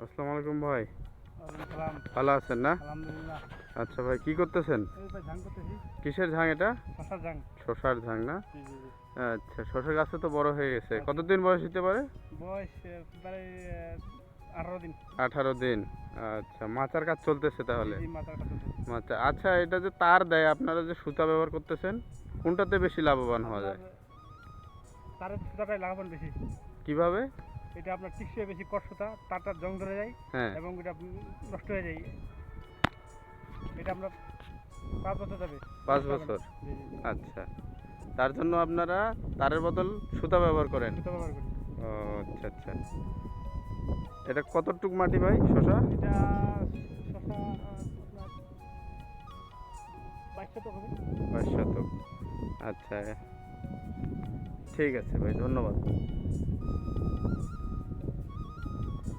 আসসালামু আলাইকুম ভাই। ওয়ালাইকুম সালাম। ভালো আছেন না? আলহামদুলিল্লাহ। আচ্ছা ভাই, কি করতেছেন? এই ভাই ধান করতেছি। কিসের ঝাং এটা? শশার ধান। শসার ঝাং না? জি জি জি। আচ্ছা, শসা গাছে তো বড় হয়ে গেছে। আচ্ছা। কতদিন বয়স হতে পারে? বয়স প্রায় 18 দিন। 18 দিন। আচ্ছা, মাচার কাজ চলতেছে তাহলে। জি মাথার কাছে চলতেছে। মাচা, আচ্ছা, এটা যে তার দেয়, আপনারা যে সুতা ব্যবহার করতেছেন, কোনটাতে বেশি লাভবান হওয়া আপনার যায়? তারের সুতাটাই লাগাবেন বেশি। কিভাবে? এটা আপনার টিকসই বেশি কট সুতা, তারটা জং ধরে যায় হ্যাঁ। এবং এটা নষ্ট হয়ে যায়। এটা আমরা 5 বছর যাবে। 5 নষ্ট হবে না। বছর। জি জি জি। আচ্ছা, তার জন্য আপনারা তারের বদল সুতা ব্যবহার করেন? সুতা ব্যবহার করি। ও আচ্ছা আচ্ছা। এটা কতটুক মাটি ভাই, শসা? এটা শশা আপনার 22 শতক হবে। 5 শতক। আচ্ছা, ঠিক আছে ভাই, ধন্যবাদ।